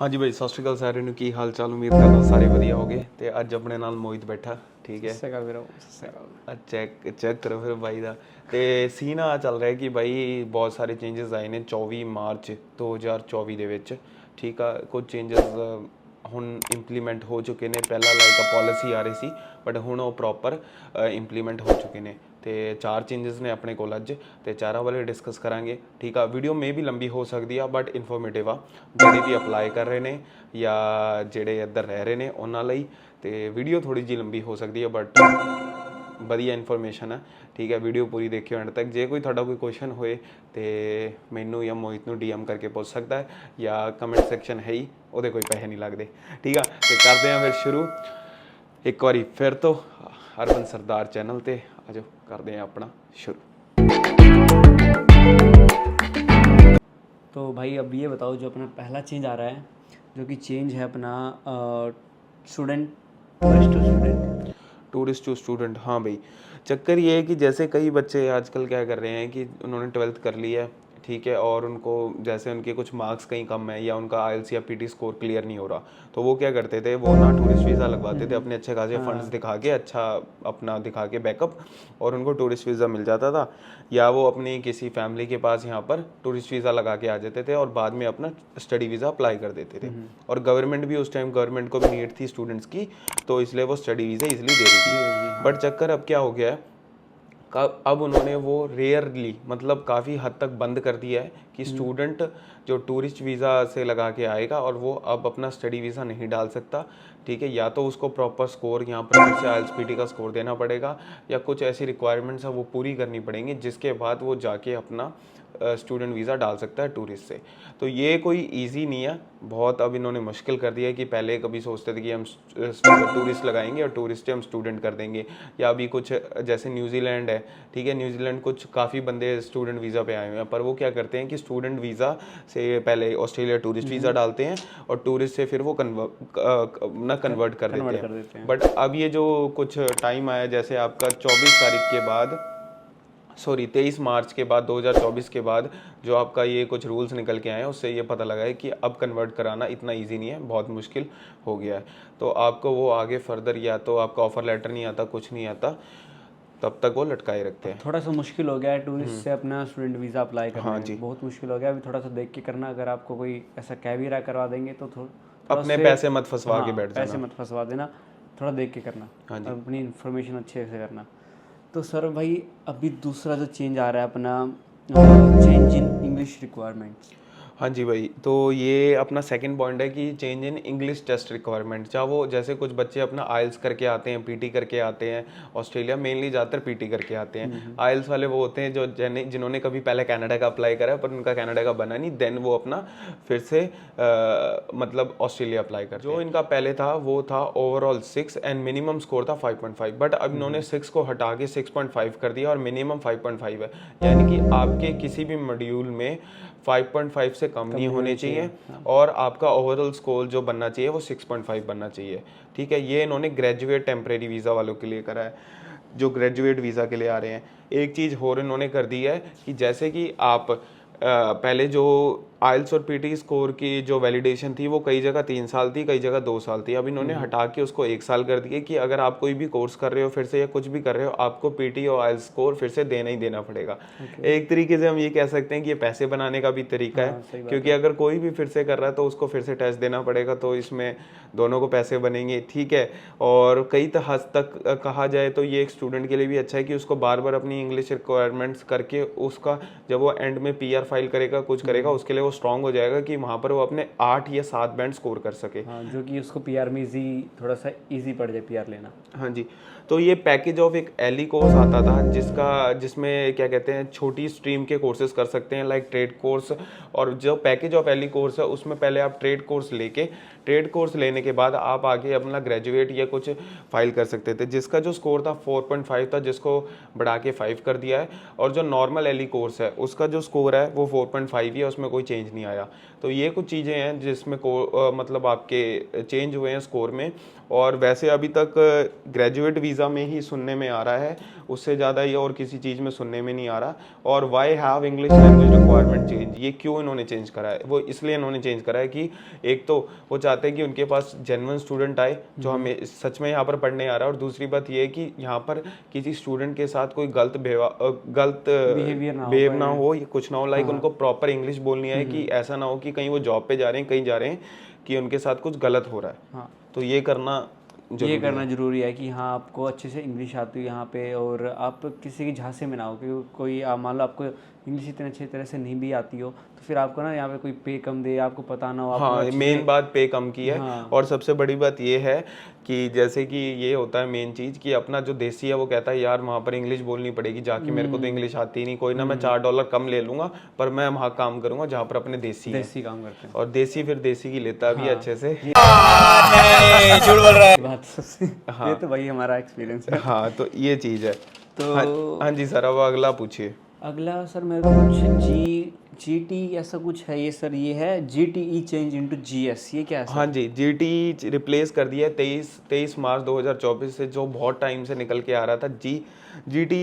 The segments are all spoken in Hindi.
हाँ जी भाई, सत श्री अकाल साਰਿਆਂ ਨੂੰ। ਕੀ ਹਾਲ ਚਾਲ? ਉਮੀਦ ਕਰਦਾ ਸਾਰੇ ਵਧੀਆ ਹੋਗੇ। ਤੇ ਅੱਜ ਆਪਣੇ ਨਾਲ ਮੋਹਿਤ ਬੈਠਾ, ਠੀਕ ਹੈ। ਚੈੱਕ ਕਰੋ ਫਿਰ ਬਾਈ ਦਾ। ਤੇ ਸੀਨ ਆ ਚੱਲ ਰਿਹਾ ਕਿ ਬਾਈ ਬਹੁਤ ਸਾਰੇ ਚੇਂਜਸ ਆਏ ਨੇ 24 ਮਾਰਚ 2024 ਦੇ ਵਿੱਚ, ਠੀਕ ਆ। ਕੁਝ ਚੇਂਜਸ ਹੁਣ ਇੰਪਲੀਮੈਂਟ ਹੋ ਚੁੱਕੇ ਨੇ। ਪਹਿਲਾਂ ਲਾਈਕ ਅ ਪੋਲਿਸੀ ਆ ਰਹੀ ਸੀ, ਬਟ ਹੁਣ ਉਹ ਪ੍ਰੋਪਰ ਇੰਪਲੀਮੈਂਟ ਹੋ ਚੁੱਕੇ ਨੇ। ਤੇ 4 ਚੇਂਜਸ ਨੇ ਆਪਣੇ ਕੋਲ ਅੱਜ, ਤੇ ਚਾਰਾਂ ਬਾਰੇ ਡਿਸਕਸ ਕਰਾਂਗੇ, ਠੀਕ ਆ। ਵੀਡੀਓ ਮੇ ਵੀ ਲੰਬੀ ਹੋ ਸਕਦੀ ਆ, ਬਟ ਇਨਫੋਰਮੇਟਿਵ ਆ ਜਿਹੜੇ ਵੀ ਅਪਲਾਈ ਕਰ ਰਹੇ ਨੇ ਜਾਂ ਜਿਹੜੇ ਇੱਧਰ ਰਹਿ ਰਹੇ ਨੇ ਉਹਨਾਂ ਲਈ। ਤੇ ਵੀਡੀਓ ਥੋੜੀ ਜਿਹੀ ਲੰਬੀ ਹੋ ਸਕਦੀ ਹੈ, ਬਟ ਵਧੀਆ ਇਨਫੋਰਮੇਸ਼ਨ ਹੈ, ਠੀਕ ਹੈ। ਵੀਡੀਓ ਪੂਰੀ ਦੇਖਿਓ ਐਂਡ ਤੱਕ। ਜੇ ਕੋਈ ਤੁਹਾਡਾ ਕੋਈ ਕੁਐਸਚਨ ਹੋਏ ਤੇ ਮੈਨੂੰ ਜਾਂ ਮੋਹਿਤ ਨੂੰ DM ਕਰਕੇ ਪੁੱਛ ਸਕਦਾ ਹੈ, ਜਾਂ ਕਮੈਂਟ ਸੈਕਸ਼ਨ ਹੈ ਹੀ, ਉਹਦੇ ਕੋਈ ਪੈਸੇ ਨਹੀਂ ਲੱਗਦੇ, ਠੀਕ ਆ। ਤੇ ਕਰਦੇ ਹਾਂ ਫਿਰ ਸ਼ੁਰੂ ਇੱਕ ਵਾਰੀ ਫਿਰ ਤੋਂ ਹਰਮਨ ਸਰਦਾਰ ਚੈਨਲ ਤੇ। ਆਜੋ ਕਰਦੇ हैं अपना शुरू। तो भाई अब ये बताओ, जो अपना पहला चेंज आ रहा है, जो कि चेंज है अपना स्टूडेंट टूरिस्ट टू स्टूडेंट। हाँ भाई, चक्कर ये है कि जैसे कई बच्चे आजकल क्या कर रहे हैं कि उन्होंने 12th कर ली है, ठीक है, और उनको जैसे उनके कुछ मार्क्स कहीं कम है या उनका IELTS या PT स्कोर क्लियर नहीं हो रहा, तो वो क्या करते थे, वो ना टूरिस्ट वीज़ा लगवाते थे अपने अच्छे खासे फंड्स दिखा के, अच्छा अपना दिखा के बैकअप, और उनको टूरिस्ट वीज़ा मिल जाता था। या वो अपनी किसी फैमिली के पास यहाँ पर टूरिस्ट वीज़ा लगा के आ जाते थे और बाद में अपना स्टडी वीज़ा अप्लाई कर देते थे। और गवर्नमेंट भी उस टाइम, गवर्नमेंट को भी नीड थी स्टूडेंट्स की, तो इसलिए वो स्टडी वीज़ा ईजिली दे रही थी। बट चक्कर अब क्या हो गया है, अब उन्होंने वो रेयरली, मतलब काफ़ी हद तक बंद कर दिया है कि स्टूडेंट जो टूरिस्ट वीज़ा से लगा के आएगा और वो अब अपना स्टडी वीज़ा नहीं डाल सकता, ठीक है। या तो उसको प्रॉपर स्कोर यहाँ पर फिर से IELTS PT का स्कोर देना पड़ेगा, या कुछ ऐसी रिक्वायरमेंट्स है वो पूरी करनी पड़ेंगी, जिसके बाद वो जाके अपना स्टूडेंट वीज़ा डाल सकता है टूरिस्ट से। तो ये कोई इजी नहीं है, बहुत अब इन्होंने मुश्किल कर दिया है। कि पहले कभी सोचते थे कि हम टूरिस्ट लगाएंगे और टूरिस्ट से हम स्टूडेंट कर देंगे, या अभी कुछ जैसे न्यूजीलैंड है, ठीक है। न्यूजीलैंड कुछ काफ़ी बंदे स्टूडेंट वीज़ा पे आए हुए हैं, पर वो क्या करते हैं कि स्टूडेंट वीज़ा से पहले ऑस्ट्रेलिया टूरिस्ट वीज़ा डालते हैं और टूरिस्ट से फिर वो कन्वर्ट कर देते हैं। बट अब ये जो कुछ टाइम आया, जैसे आपका 24 तारीख के बाद, सॉरी 23 मार्च के बाद 2024 के बाद जो आपका ये कुछ रूल्स निकल के आए हैं, उससे ये पता लगा है कि अब कन्वर्ट कराना इतना इजी नहीं है, बहुत मुश्किल हो गया है। तो आपको वो आगे फर्दर, या तो आपका ऑफर लेटर नहीं आता, कुछ नहीं आता, तब तक वो लटकाए रखते हैं। थोड़ा सा मुश्किल हो गया है टूरिस्ट से अपना स्टूडेंट वीज़ा अप्लाई करना। हाँ जी, बहुत मुश्किल हो गया। अभी थोड़ा सा देख के करना। अगर आपको कोई ऐसा कैविरा करवा देंगे तो अपने पैसे मत फंसवा के बैठ जाना, पैसे मत फंसवा देना, थोड़ा देख के करना। हाँ जी, अपनी इन्फॉर्मेशन अच्छे से करना। तो सर भाई, अभी दूसरा जो चेंज आ रहा है अपना, चेंज इन इंग्लिश रिक्वायरमेंट्स। हाँ जी भाई, तो ये अपना सेकंड पॉइंट है कि change in English test requirement. चाहे वो जैसे कुछ बच्चे अपना IELTS करके आते हैं, PT करके आते हैं, ऑस्ट्रेलिया मेनली ज़्यादातर PT करके आते हैं। IELTS वाले वो होते हैं जो जिन्होंने कभी पहले कनाडा का अप्लाई करा पर उनका कनाडा का बना नहीं, देन वो अपना फिर से मतलब ऑस्ट्रेलिया अप्लाई कर। जो इनका पहले था वो था ओवरऑल 6 एंड मिनिमम स्कोर था 5.5, बट अब इन्होंने 6 को हटा के 6.5 कर दिया और मिनिमम 5.5 है। यानी कि आपके किसी भी मॉड्यूल में 5.5 से कम नहीं होने चाहिए, और आपका ओवरऑल स्कोर जो बनना चाहिए वो 6.5 बनना चाहिए, ठीक है। ये इन्होंने ग्रेजुएट टेम्परेरी वीज़ा वालों के लिए करा है, जो ग्रेजुएट वीज़ा के लिए आ रहे हैं। एक चीज़ और इन्होंने कर दी है कि जैसे कि आप पहले जो IELTS और PT स्कोर की जो वैलिडेशन थी वो कई जगह 3 साल थी, कई जगह 2 साल थी। अब इन्होंने हटा के उसको 1 साल कर दिए कि अगर आप कोई भी कोर्स कर रहे हो फिर से या कुछ भी कर रहे हो, आपको PT और IELTS स्कोर फिर से देना ही देना पड़ेगा। एक तरीके से हम ये कह सकते हैं कि ये पैसे बनाने का भी तरीका है, क्योंकि अगर कोई भी फिर से कर रहा है तो उसको फिर से टेस्ट देना पड़ेगा, तो इसमें दोनों को पैसे बनेंगे, ठीक है। और कई हद तक कहा जाए तो ये एक स्टूडेंट के लिए भी अच्छा है कि उसको बार बार अपनी इंग्लिश रिक्वायरमेंट्स करके उसका जब वो एंड में PR फाइल करेगा, कुछ करेगा, उसके लिए वो स्ट्रांग हो जाएगा कि वहाँ पर वो अपने 8 या 7 बैंड स्कोर कर सके। हाँ, जो कि उसको PR में थोड़ा सा इजी पड़ जाए PR लेना। हाँ जी, तो ये पैकेज ऑफ एक एली कोर्स आता था जिसमें क्या कहते हैं, छोटी स्ट्रीम के कोर्सेज कर सकते हैं, लाइक ट्रेड कोर्स। और जो पैकेज ऑफ एली कोर्स है उसमें पहले आप ट्रेड कोर्स लेने के बाद आप आगे अपना ग्रेजुएट या कुछ फाइल कर सकते थे, जिसका जो स्कोर था 4.5 था, जिसको बढ़ा के 5 कर दिया है। और जो नॉर्मल एली कोर्स है उसका जो स्कोर है वो 4.5 ही है, उसमें कोई चेंज चेंज नहीं आया। तो ये कुछ चीज़ें हैं जिसमें मतलब आपके चेंज हुए हैं स्कोर में। और वैसे अभी तक ग्रेजुएट वीज़ा में ही सुनने में आ रहा है, उससे ज़्यादा ये और किसी चीज़ में सुनने में नहीं आ रहा। और why have English language requirement change, ये क्यों इन्होंने चेंज करा है? वो इसलिए इन्होंने चेंज करा है कि एक तो वो चाहते हैं कि उनके पास जेन्युइन स्टूडेंट आए जो हमें सच में यहाँ पर पढ़ने आ रहा है, और दूसरी बात ये है कि यहाँ पर किसी स्टूडेंट के साथ कोई गलत बिहेव ना हो, या कुछ ना हो, लाइक उनको प्रॉपर इंग्लिश बोलनी है, कि ऐसा ना हो कि कहीं वो जॉब पे जा रहे हैं, कहीं जा रहे हैं कि उनके साथ कुछ गलत हो रहा है। हाँ, तो ये करना जरूरी है कि हाँ आपको अच्छे से इंग्लिश आती हो यहाँ पे, और आप किसी की झांसे में ना हो, क्योंकि कोई मान लो आपको इंग्लिश इतने अच्छी तरह से नहीं भी आती हो तो फिर आपको ना यहाँ पे कोई पे कम दे, आपको पता ना हो। हाँ, मेन बात पे कम की है। हाँ। और सबसे बड़ी बात ये है कि जैसे कि ये होता है मेन चीज़ कि अपना जो देसी है वो कहता है यार वहाँ पर इंग्लिश बोलनी पड़ेगी जाके, मेरे को तो इंग्लिश आती नहीं, कोई ना मैं $4 कम ले लूंगा पर मैं वहाँ काम करूंगा जहाँ पर अपने देसी काम करते हैं। और देसी फिर देसी की लेता भी अच्छे से। झूठ बोल रहा है बात सबसे। हाँ, ये तो भाई हमारा एक्सपीरियंस है। हाँ, तो ये चीज़ है। तो हाँ जी सर, अब अगला पूछिए। अगला सर मेरे को कुछ GT ऐसा कुछ है ये सर, ये है GTE चेंज इनटू GS, ये क्या है सर? हाँ जी, GT रिप्लेस कर दिया है 23 मार्च 2024 से, जो बहुत टाइम से निकल के आ रहा था। GT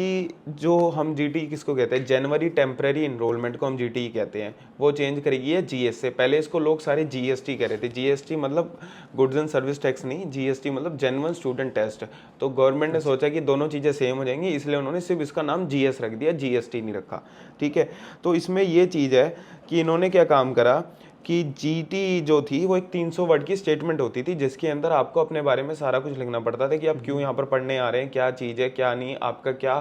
जो हम GT किसको कहते हैं, जनवरी टेम्पररी इनरोलमेंट को हम GT कहते हैं, वो चेंज करेगी है GS से। पहले इसको लोग सारे GST कह रहे थे। GST मतलब गुड्स एंड सर्विस टैक्स नहीं, GST मतलब जेन्युइन स्टूडेंट टेस्ट। तो गवर्नमेंट ने सोचा कि दोनों चीज़ें सेम हो जाएंगी, इसलिए उन्होंने सिर्फ इसका नाम GS रख दिया, GST नहीं रखा। ठीक है, तो इसमें ये चीज़ है कि इन्होंने क्या काम करा कि GT जो थी वो एक 300 वर्ड की स्टेटमेंट होती थी, जिसके अंदर आपको अपने बारे में सारा कुछ लिखना पड़ता था कि आप क्यों यहाँ पर पढ़ने आ रहे हैं, क्या चीज़ है क्या नहीं, आपका क्या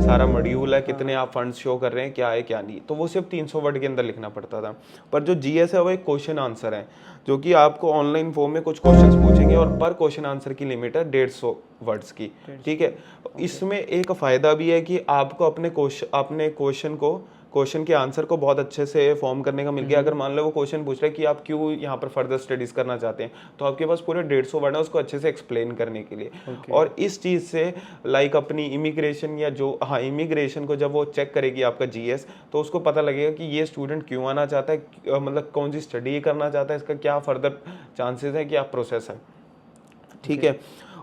सारा मॉड्यूल है, कितने आप फंड्स शो कर रहे हैं, क्या है क्या नहीं। तो वो सिर्फ 300 वर्ड के अंदर लिखना पड़ता था। पर जो GS है वो एक क्वेश्चन आंसर है, जो कि आपको ऑनलाइन फॉर्म में कुछ क्वेश्चंस पूछेंगे और पर क्वेश्चन आंसर की लिमिट है 150 वर्ड्स की। ठीक है, इसमें एक फ़ायदा भी है कि आपको अपने क्वेश्चन के आंसर को बहुत अच्छे से फॉर्म करने का मिल गया। अगर मान लो वो क्वेश्चन पूछ रहे हैं कि आप क्यों यहाँ पर फर्दर स्टडीज करना चाहते हैं, तो आपके पास पूरे 150 वर्ड है उसको अच्छे से एक्सप्लेन करने के लिए। और इस चीज़ से लाइक अपनी इमिग्रेशन या जो इमिग्रेशन को जब वो चेक करेगी आपका GS, तो उसको पता लगेगा कि ये स्टूडेंट क्यों आना चाहता है, मतलब कौन सी स्टडी करना चाहता है, इसका क्या फर्दर चांसेस है, क्या प्रोसेस है। ठीक है,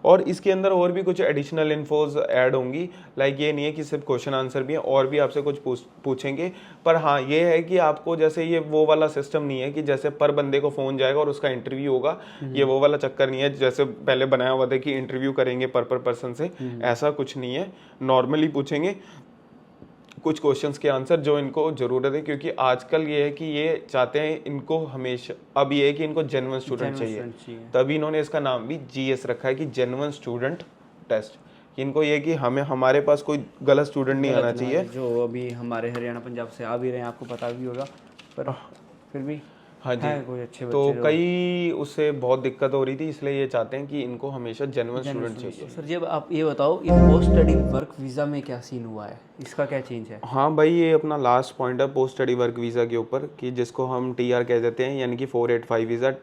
और इसके अंदर और भी कुछ एडिशनल इन्फोज ऐड होंगी। लाइक ये नहीं है कि सिर्फ क्वेश्चन आंसर भी है, और भी आपसे कुछ पूछेंगे। पर हाँ ये है कि आपको जैसे ये वो वाला सिस्टम नहीं है कि जैसे पर बंदे को फ़ोन जाएगा और उसका इंटरव्यू होगा, ये वो वाला चक्कर नहीं है जैसे पहले बनाया हुआ था कि इंटरव्यू करेंगे पर पर्सन से। ऐसा कुछ नहीं है, नॉर्मली पूछेंगे कुछ क्वेश्चंस के आंसर जो इनको ज़रूरत है, क्योंकि आजकल ये है कि ये चाहते हैं इनको हमेशा, अब ये है कि इनको जेन्युइन स्टूडेंट चाहिए, तभी इन्होंने इसका नाम भी GS रखा है कि जेन्युइन स्टूडेंट टेस्ट। इनको ये कि हमें हमारे पास कोई गलत स्टूडेंट नहीं आना चाहिए। जो अभी हमारे हरियाणा पंजाब से आ भी रहे हैं, आपको पता भी होगा, पर फिर भी हाँ जी, कोई अच्छे तो कई उससे बहुत दिक्कत हो रही थी, इसलिए ये चाहते हैं कि इनको हमेशा जेन्युइन स्टूडेंट चाहिए। सर जब आप ये बताओ, ये पोस्ट स्टडी वर्क वीज़ा में क्या सीन हुआ है, इसका क्या चेंज है? हाँ भाई, ये अपना लास्ट पॉइंट है पोस्ट स्टडी वर्क वीज़ा के ऊपर, कि जिसको हम TR कह देते हैं, यानी कि 485 वीज़ा,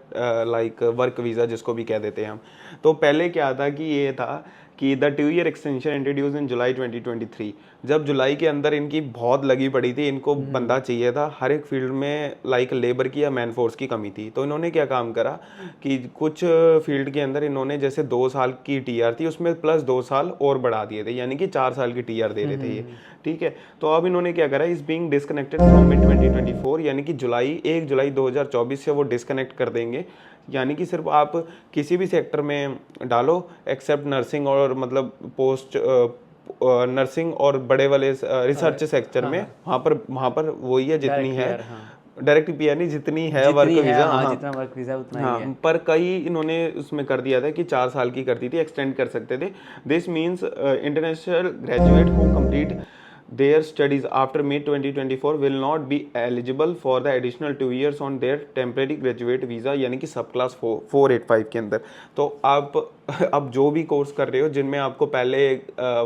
लाइक वर्क वीज़ा जिसको भी कह देते हैं हम। तो पहले क्या था कि ये था कि the 2 year extension introduce in July 2023। जब जुलाई के अंदर इनकी बहुत लगी पड़ी थी, इनको बंदा चाहिए था हर एक फील्ड में, लाइक लेबर की या मैन फोर्स की कमी थी। तो इन्होंने क्या काम करा कि कुछ फील्ड के अंदर इन्होंने जैसे 2 साल की TR थी उसमें प्लस 2 साल और बढ़ा दिए थे, यानी कि 4 साल की TR दे रहे थे ये। ठीक है, तो अब इन्होंने क्या करा, इस बीइंग डिस्कनेक्टेड फ्रॉम मिड 2024, यानी कि 1 जुलाई 2024 से वो डिस्कनेक्ट कर देंगे। यानी कि सिर्फ आप किसी भी सेक्टर में डालो एक्सेप्ट नर्सिंग और मतलब पोस्ट नर्सिंग और बड़े वाले रिसर्च सेक्टर में, वहाँ पर वही है जितनी है, डायरेक्ट PR नहीं, जितनी है वर्क वीज़ा, जितना वर्क वीज़ा उतना ही है। पर कई इन्होंने उसमें कर दिया था कि 4 साल की करती थी, एक्सटेंड कर सकते थे। This means international graduate who complete their studies after May 2024 will not be eligible for the additional 2 years on their temporary graduate visa, यानी कि सब क्लास 485 के अंदर। तो आप अब जो भी कोर्स कर रहे हो, जिनमें आपको पहले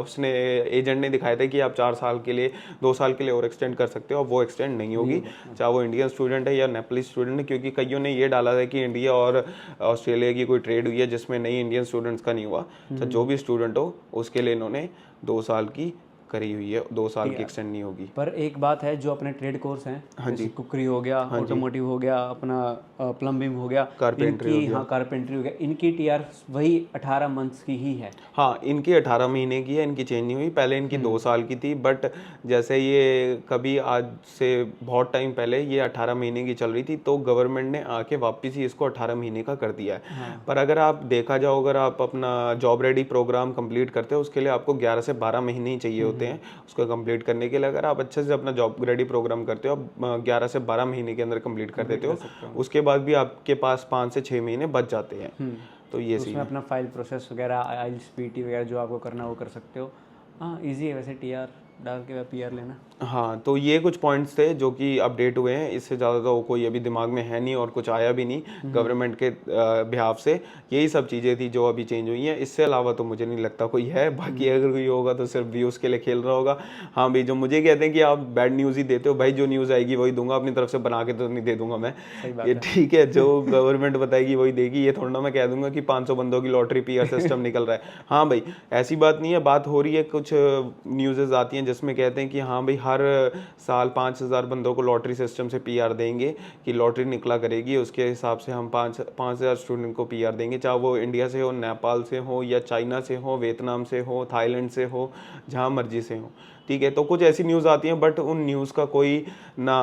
उसने एजेंट ने दिखाया था कि आप 4 साल के लिए 2 साल के लिए और एक्सटेंड कर सकते हो, अब वो एक्सटेंड नहीं होगी, चाहे वो इंडियन स्टूडेंट है या नेपाली स्टूडेंट है। क्योंकि कईयों ने ये डाला था कि इंडिया और ऑस्ट्रेलिया की कोई ट्रेड हुई है जिसमें नई इंडियन स्टूडेंट्स का नहीं हुआ। तो जो भी स्टूडेंट हो उसके लिए इन्होंने 2 साल की करी हुई है, 2 साल की एक्सटेंड नहीं होगी। पर एक बात है, जो अपने ट्रेड कोर्स हैं, जैसे कुकरी हो गया, ऑटोमोटिव हो गया, अपना प्लम्बिंग हो गया, कारपेंट्री हाँ कारपेंट्री हो गया, इनकी टीआर वही 18 मंथ्स की ही है। हाँ, इनकी 18 महीने की है, इनकी चेंज नहीं हुई, पहले इनकी 2 साल की थी, बट जैसे ये कभी आज से बहुत टाइम पहले ये 18 महीने की चल रही थी, तो गवर्नमेंट ने आके वापस ही इसको 18 महीने का कर दिया है। पर अगर आप देखा जाओ, अगर आप अपना जॉब रेडी प्रोग्राम कंप्लीट करते हो, उसके लिए आपको 11 से 12 महीने ही चाहिए होते हैं उसको कंप्लीट करने के लिए। अगर आप अच्छे से अपना जॉब रेडी प्रोग्राम करते हो, आप 11 से 12 महीने के अंदर कंप्लीट कर देते हो, उसके बाद भी आपके पास 5 से 6 महीने बच जाते हैं। तो ये उसमें अपना फाइल प्रोसेस वगैरह, आइल्स पीटी वगैरह जो आपको करना वो कर सकते हो। हाँ, इजी है वैसे टीआर डाल के पीआर लेना। हाँ, तो ये कुछ पॉइंट्स थे जो कि अपडेट हुए हैं, इससे ज़्यादा तो कोई अभी दिमाग में है नहीं और कुछ आया भी नहीं गवर्नमेंट के बिहाफ से। यही सब चीज़ें थी जो अभी चेंज हुई हैं, इससे अलावा तो मुझे नहीं लगता कोई है। बाकी अगर कोई होगा तो सिर्फ व्यूज़ के लिए खेल रहा होगा। हाँ भाई, जो मुझे कहते हैं कि आप बैड न्यूज़ ही देते हो, भाई जो न्यूज़ आएगी वही दूंगा, अपनी तरफ से बना के तो नहीं दे दूंगा मैं। ये ठीक है, जो गवर्नमेंट बताएगी वही देगी। ये थोड़ा ना मैं कह दूंगा कि 500 बंदों की लॉटरी पीआर सिस्टम निकल रहा है। हाँ भाई, ऐसी बात नहीं है, बात हो रही है, कुछ न्यूज़ आती हैं जिसमें कहते हैं कि हाँ भाई हर साल 5000 बंदों को लॉटरी सिस्टम से पीआर देंगे, कि लॉटरी निकला करेगी, उसके हिसाब से हम 5000 स्टूडेंट को पीआर देंगे, चाहे वो इंडिया से हो, नेपाल से हो, या चाइना से हो, वियतनाम से हो, थाईलैंड से हो, जहाँ मर्जी से हो। ठीक है, तो कुछ ऐसी न्यूज़ आती हैं, बट उन न्यूज़ का कोई ना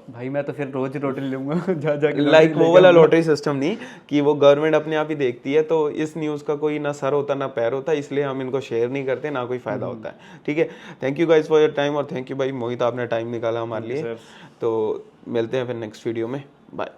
भाई मैं तो फिर रोज लॉटरी लूंगा जा जाके, लाइक वो वाला लॉटरी सिस्टम नहीं कि वो गवर्नमेंट अपने आप ही देखती है। तो इस न्यूज़ का कोई ना सर होता ना पैर होता, इसलिए हम इनको शेयर नहीं करते, ना कोई फ़ायदा होता है। ठीक है, thank you guys for your time, और थैंक यू भाई मोहित, आपने टाइम निकाला हमारे लिए। तो मिलते हैं फिर नेक्स्ट वीडियो में, बाय।